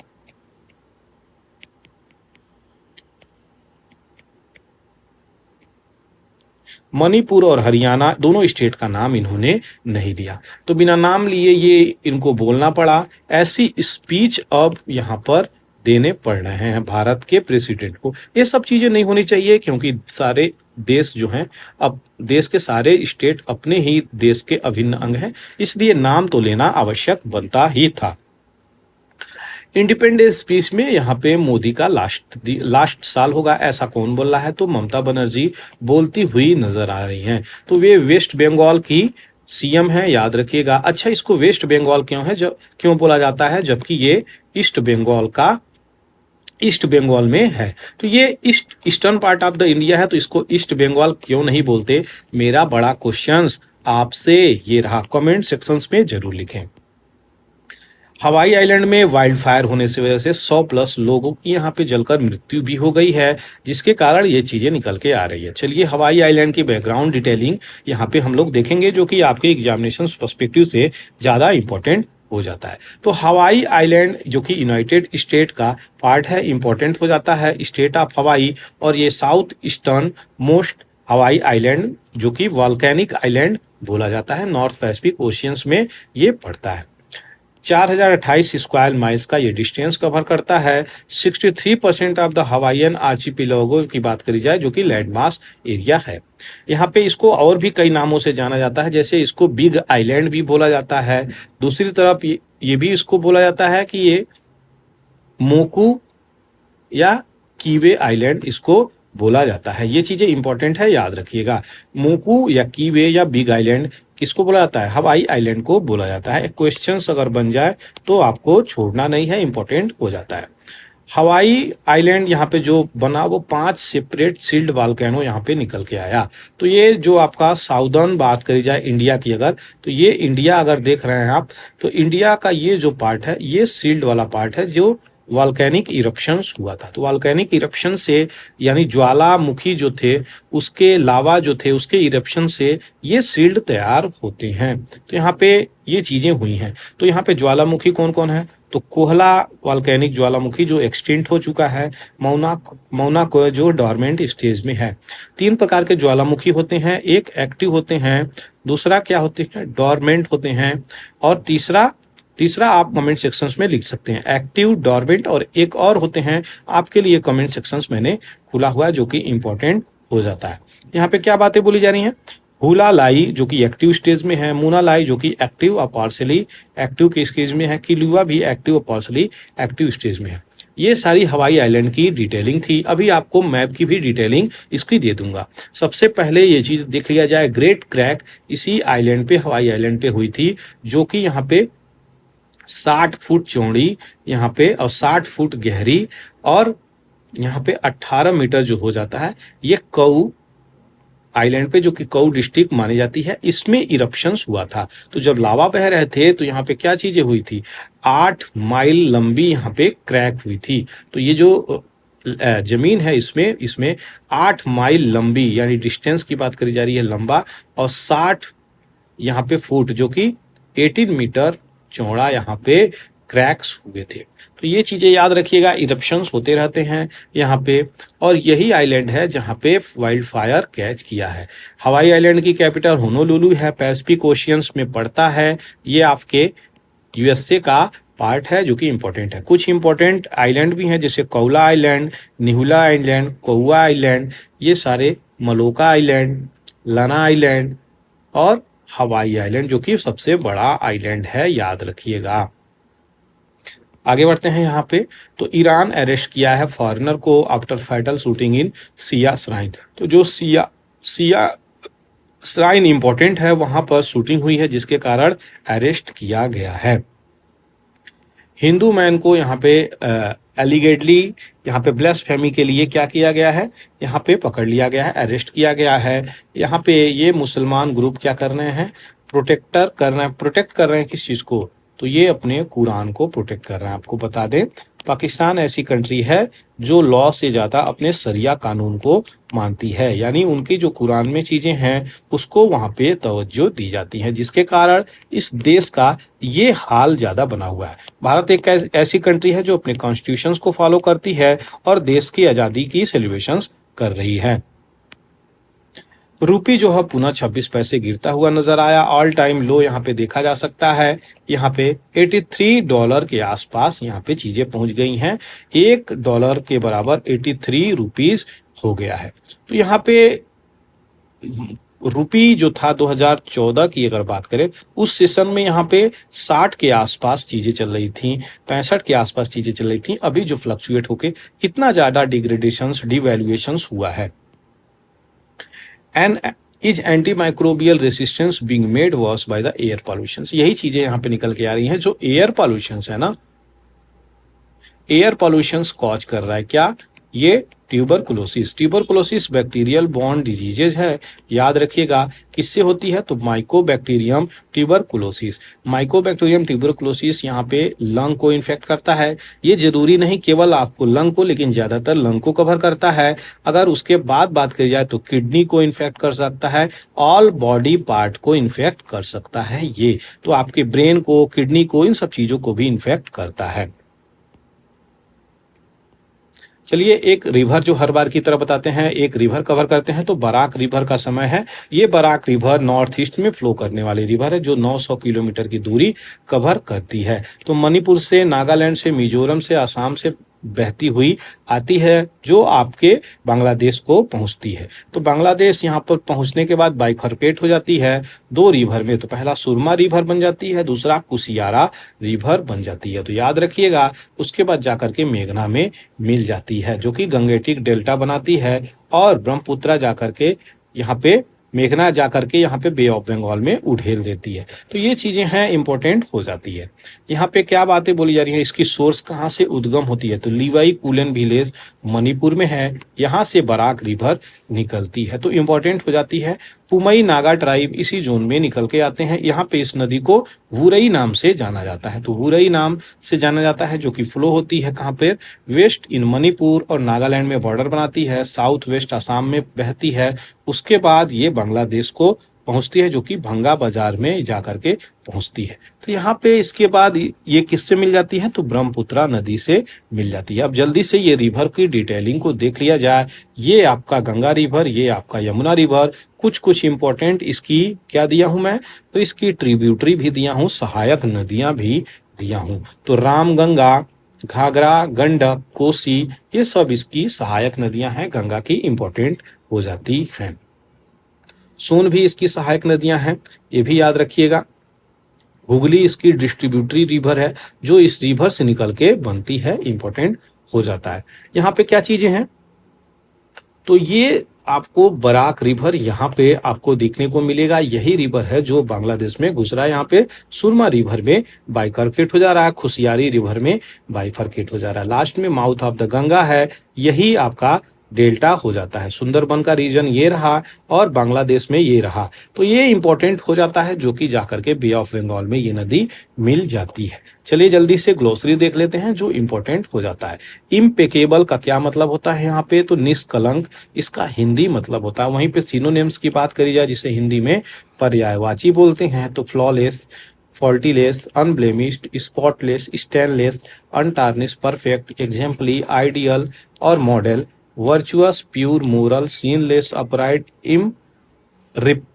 मणिपुर और हरियाणा दोनों स्टेट का नाम इन्होंने नहीं लिया। तो बिना नाम लिए ये इनको बोलना पड़ा। ऐसी स्पीच अब यहाँ पर देने पड़ रहे हैं भारत के प्रेसिडेंट को। ये सब चीजें नहीं होनी चाहिए, क्योंकि सारे देश जो हैं, अब देश के सारे स्टेट अपने ही देश के अभिन्न अंग हैं, इसलिए नाम तो लेना आवश्यक बनता ही था। इंडिपेंडेंस स्पीच में यहाँ पे मोदी का लास्ट साल होगा, ऐसा कौन बोल रहा है? तो ममता बनर्जी बोलती हुई नजर आ रही हैं। तो वे वेस्ट बंगाल की सीएम है, याद रखिएगा। अच्छा, इसको वेस्ट बंगाल क्यों है, जब क्यों बोला जाता है, जबकि ये ईस्ट बंगाल में है? तो ये eastern part of the India है, तो इसको ईस्ट बंगाल क्यों नहीं बोलते? मेरा बड़ा क्वेश्चन आपसे ये रहा। कमेंट सेक्शंस में जरूर लिखें। हवाई आइलैंड में वाइल्ड फायर होने से वजह से 100+ लोगों की यहाँ पे जलकर मृत्यु भी हो गई है, जिसके कारण ये चीजें निकल के आ रही है। चलिए, हवाई आइलैंड की बैकग्राउंड डिटेलिंग यहाँ पे हम लोग देखेंगे, जो कि आपके एग्जामिनेशन पर्सपेक्टिव से ज्यादा इंपॉर्टेंट हो जाता है। तो हवाई आइलैंड जो कि यूनाइटेड स्टेट का पार्ट है, इंपॉर्टेंट हो जाता है, स्टेट ऑफ हवाई। और ये south eastern most Hawaii island जो कि वॉल्केनिक आइलैंड बोला जाता है, नॉर्थ पैसिफिक ओशियंस में ये पड़ता है। 4028 स्क्वायर माइल्स का ये डिस्टेंस कवर करता है। 63% ऑफ द हवाईयन आर्चिपिलागो की बात करी जाए, जो कि लैंड मास एरिया है। यहाँ पे इसको और भी कई नामों से जाना जाता है, जैसे इसको बिग आइलैंड भी बोला जाता है। दूसरी तरफ ये भी इसको बोला जाता है कि ये मोकू या कीवे आइलैंड इसको बोला जाता है। ये चीजें इंपॉर्टेंट है, याद रखिएगा। मोकू या कीवे या बिग आइलैंड किसको बोला जाता है? हवाई आइलैंड को बोला जाता है। क्वेश्चंस अगर बन जाए तो आपको छोड़ना नहीं है, इंपॉर्टेंट हो जाता है। हवाई आइलैंड यहाँ पे जो बना वो 5 सेपरेट सील्ड वॉल्केनो यहाँ पे निकल के आया। तो ये जो आपका साउदर्न बात करी जाए इंडिया की अगर, तो ये इंडिया अगर देख रहे हैं आप, तो इंडिया का ये जो पार्ट है, ये सील्ड वाला पार्ट है जो वॉल्केनिक इरप्शंस हुआ था। तो वॉल्केनिक इरप्शन से, यानी ज्वालामुखी जो थे उसके लावा जो थे उसके इरप्शन से ये सील्ड तैयार होते हैं। तो यहाँ पे ये चीजें हुई हैं। तो यहाँ पे ज्वालामुखी कौन कौन है? तो कोहला वॉल्केनिक ज्वालामुखी जो एक्सटिंक्ट हो चुका है, मौना को जो डॉर्मेंट स्टेज में है। 3 प्रकार के ज्वालामुखी होते हैं, एक एक्टिव होते हैं, दूसरा क्या होते हैं, डॉर्मेंट होते हैं, और तीसरा आप कमेंट सेक्शंस में लिख सकते हैं, एक्टिव, डॉर्मेंट, और एक और होते हैं आपके लिए कमेंट सेक्शंस मैंने खुला हुआ है, जो कि इंपॉर्टेंट हो जाता है। यहाँ पे क्या बातें बोली जा रही हैं? हुला लाई जो कि एक्टिव स्टेज में है, मूना लाई जो कि एक्टिव और पार्शली एक्टिव के स्टेज में है, किलुआ भी एक्टिव और पार्शली एक्टिव स्टेज में है। ये सारी हवाई आइलैंड की डिटेलिंग थी। अभी आपको मैप की भी डिटेलिंग इसकी दे दूंगा। सबसे पहले ये चीज देख लिया जाए, ग्रेट क्रैक इसी आइलैंड पे, हवाई आइलैंड पे हुई थी, जो कि यहाँ पे 60 फुट चौड़ी यहाँ पे और 60 फुट गहरी, और यहाँ पे 18 मीटर जो हो जाता है, ये कऊ आइलैंड पे, जो कि कऊ डिस्ट्रिक्ट मानी जाती है, इसमें इरप्शंस हुआ था। तो जब लावा बह रहे थे तो यहाँ पे क्या चीजें हुई थी? 8 माइल लंबी यहाँ पे क्रैक हुई थी। तो ये जो जमीन है इसमें 8 माइल लंबी, यानी डिस्टेंस की बात करी जा रही है लंबा, और 60 यहाँ पे फुट जो कि 18 मीटर चौड़ा यहाँ पे क्रैक्स हुए थे। तो ये चीजें याद रखिएगा, इरप्शंस होते रहते हैं यहाँ पे। और यही आइलैंड है जहाँ पे वाइल्ड फायर कैच किया है। हवाई आइलैंड की कैपिटल होनोलुलु है, पैसिफिक ओशियंस में पड़ता है। ये आपके यूएसए का पार्ट है, जो कि इंपॉर्टेंट है। कुछ इंपॉर्टेंट आइलैंड भी हैं, जैसे कौला आइलैंड, निहुला आइलैंड, कौआ आइलैंड, ये सारे, मलोका आइलैंड, लाना आइलैंड, और हवाई आइलैंड जो कि सबसे बड़ा आइलैंड है, याद रखिएगा। आगे बढ़ते हैं यहाँ पे। तो ईरान अरेस्ट किया है फॉरेनर को आफ्टर फैटल शूटिंग इन सिया श्राइन। तो जो सिया श्राइन इंपॉर्टेंट है, वहां पर शूटिंग हुई है, जिसके कारण अरेस्ट किया गया है। हिंदू मैन को यहाँ पे एलिगेडली यहाँ पे ब्लेसफेमी के लिए क्या किया गया है, यहाँ पे पकड़ लिया गया है, अरेस्ट किया गया है। यहाँ पे ये मुसलमान ग्रुप क्या कर रहे हैं, प्रोटेक्ट कर रहे हैं किस चीज को? तो ये अपने कुरान को प्रोटेक्ट कर रहे हैं। आपको बता दें, पाकिस्तान ऐसी कंट्री है जो लॉ से ज्यादा अपने शरिया कानून को मानती है, यानी उनकी जो कुरान में चीजें हैं उसको वहां पे तवज्जो दी जाती है, जिसके कारण इस देश का ये हाल ज्यादा बना हुआ है। भारत एक ऐसी कंट्री है जो अपने कॉन्स्टिट्यूशंस को फॉलो करती है और देश की आजादी की सेलिब्रेशंस कर रही है। रूपी जो है पुनः 26 पैसे गिरता हुआ नजर आया। ऑल टाइम लो यहाँ पे देखा जा सकता है। यहाँ पे $83 के आसपास यहाँ पे चीजें पहुंच गई हैं। $1 के बराबर 83 रुपीस हो गया है। तो यहाँ पे रुपी जो था 2014 की अगर बात करें, उस सेशन में यहाँ पे 60 के आसपास चीजें चल रही थी, 65 के आसपास चीजें चल रही थी। अभी जो फ्लक्चुएट होके इतना ज्यादा डिग्रेडेशंस, डिवैल्यूएशंस हुआ है। And is antimicrobial resistance being made worse by the air pollution. यही चीजें यहाँ पे निकल के आ रही हैं। जो एयर पॉल्यूशन है ना, एयर पॉल्यूशन कॉज कर रहा है क्या, ये ट्यूबरकुलोसिस बैक्टीरियल बॉर्न डिजीजेज है। याद रखिएगा किससे होती है, तो माइकोबैक्टीरियम ट्यूबरकुलोसिस यहाँ पे लंग को इन्फेक्ट करता है। ये जरूरी नहीं केवल आपको लंग को, लेकिन ज्यादातर लंग को कवर करता है। अगर उसके बाद बात करी जाए तो किडनी को इन्फेक्ट कर सकता है, ऑल बॉडी पार्ट को इन्फेक्ट कर सकता है। ये तो आपके ब्रेन को, किडनी को, इन सब चीजों को भी इन्फेक्ट करता है। चलिए एक रिवर जो हर बार की तरह बताते हैं, एक रिवर कवर करते हैं। तो बराक रिवर का समय है। ये बराक रिवर नॉर्थ ईस्ट में फ्लो करने वाली रिवर है जो 900 किलोमीटर की दूरी कवर करती है। तो मणिपुर से, नागालैंड से, मिजोरम से, असम से बहती हुई आती है, जो आपके बांग्लादेश को पहुंचती है। तो बांग्लादेश यहाँ पर पहुंचने के बाद बाइफरकेट हो जाती है दो रिवर में। तो पहला सुरमा रिवर बन जाती है, दूसरा कुशियारा रिवर बन जाती है। तो याद रखिएगा, उसके बाद जाकर के मेघना में मिल जाती है, जो कि गंगेटिक डेल्टा बनाती है। और ब्रह्मपुत्रा जाकर के यहाँ पे, मेघना जाकर के यहाँ पे बे ऑफ बंगाल में उड़ेल देती है। तो ये चीजें हैं, इंपॉर्टेंट हो जाती है। यहाँ पे क्या बातें बोली जा रही है, इसकी सोर्स कहाँ से उद्गम होती है, तो लीवाई कुलन विलेज मणिपुर में है, यहाँ से बराक रिवर निकलती है। तो इंपॉर्टेंट हो जाती है। पुमई नागा ट्राइब इसी जोन में निकल के आते हैं। यहाँ पे इस नदी को वुरई नाम से जाना जाता है। तो वुरई नाम से जाना जाता है, जो कि फ्लो होती है कहाँ पे, वेस्ट इन मणिपुर और नागालैंड में बॉर्डर बनाती है, साउथ वेस्ट आसाम में बहती है। उसके बाद ये बांग्लादेश को पहुंचती है, जो कि भंगा बाजार में जाकर के पहुंचती है। तो यहाँ पे इसके बाद ये किससे मिल जाती है, तो ब्रह्मपुत्रा नदी से मिल जाती है। अब जल्दी से ये रिवर की डिटेलिंग को देख लिया जाए। ये आपका गंगा रिवर, ये आपका यमुना रिवर। कुछ इंपॉर्टेंट इसकी क्या दिया हूं मैं, तो इसकी ट्रिब्यूटरी भी दिया हूं, सहायक नदियां भी दिया हूं। तो रामगंगा, घाघरा, गंडक, कोसी, ये सब इसकी सहायक नदियां हैं, गंगा की इंपॉर्टेंट हो जाती हैं। सोन भी इसकी सहायक नदियां हैं, ये भी याद रखिएगा। हुगली इसकी डिस्ट्रीब्यूटरी रिवर है, जो इस रिवर से निकल के बनती है, इंपॉर्टेंट हो जाता है। यहाँ पे क्या चीजें हैं, तो ये आपको बराक रिवर यहाँ पे आपको देखने को मिलेगा। यही रिवर है जो बांग्लादेश में घुस रहा है। यहाँ पे सुरमा रिवर में बाइफरकेट हो जा रहा है, खुशियारी रिवर में बाइफरकेट हो जा रहा है। लास्ट में माउथ ऑफ द गंगा है, यही आपका डेल्टा हो जाता है। सुंदरबन का रीजन ये रहा और बांग्लादेश में ये रहा। तो ये इंपॉर्टेंट हो जाता है, जो कि जाकर के बे ऑफ बंगाल में ये नदी मिल जाती है। चलिए जल्दी से ग्लोसरी देख लेते हैं, जो इंपॉर्टेंट हो जाता है। इम्पेकेबल का क्या मतलब होता है यहाँ पे, तो निष्कलंक इसका हिंदी मतलब होता है। वहीं पे सिनोनिम्स की बात करी जाए, जिसे हिंदी में पर्यायवाची बोलते हैं, तो flawless, faultless, unblemished, spotless, stainless, untarnished, perfect, exemplary, ideal और model, virtuous, pure, moral, sinless, upright, irreproachable.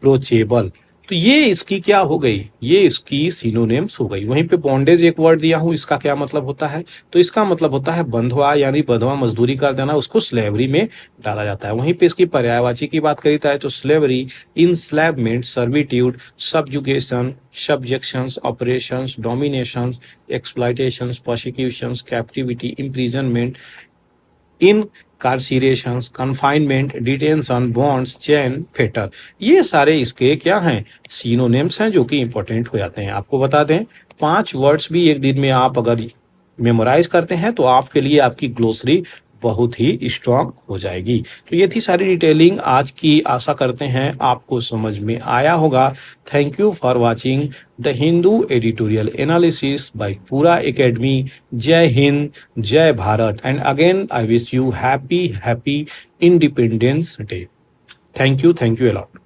तो ये इसकी क्या हो गई, ये इसकी सिनोनिम्स हो गई। वहीं पे बॉन्डेज एक वर्ड दिया हूं, इसका क्या मतलब होता है, तो इसका मतलब होता है बंधवा, यानी बंधवा मजदूरी कर देना, उसको स्लेवरी में डाला जाता है। वहीं पे इसकी पर्यायवाची की बात करी जाए तो slavery, enslavement, servitude, subjugation, subjections, operations, dominations, exploitations, prosecutions, captivity, imprisonment, incarcerations, confinement, detention, bonds, chain, fetter. ये सारे इसके क्या हैं, सिनोनिम्स हैं, जो कि इंपॉर्टेंट हो जाते हैं। आपको बता दें, 5 वर्ड्स भी एक दिन में आप अगर मेमोराइज करते हैं तो आपके लिए आपकी ग्लोसरी बहुत ही स्ट्रांग हो जाएगी। तो ये थी सारी डिटेलिंग आज की। आशा करते हैं आपको समझ में आया होगा। Thank you for watching the Hindu editorial analysis bye पूरा एकेडमी। जय हिंद, जय Bharat, and again I wish you happy independence day. Thank you a lot.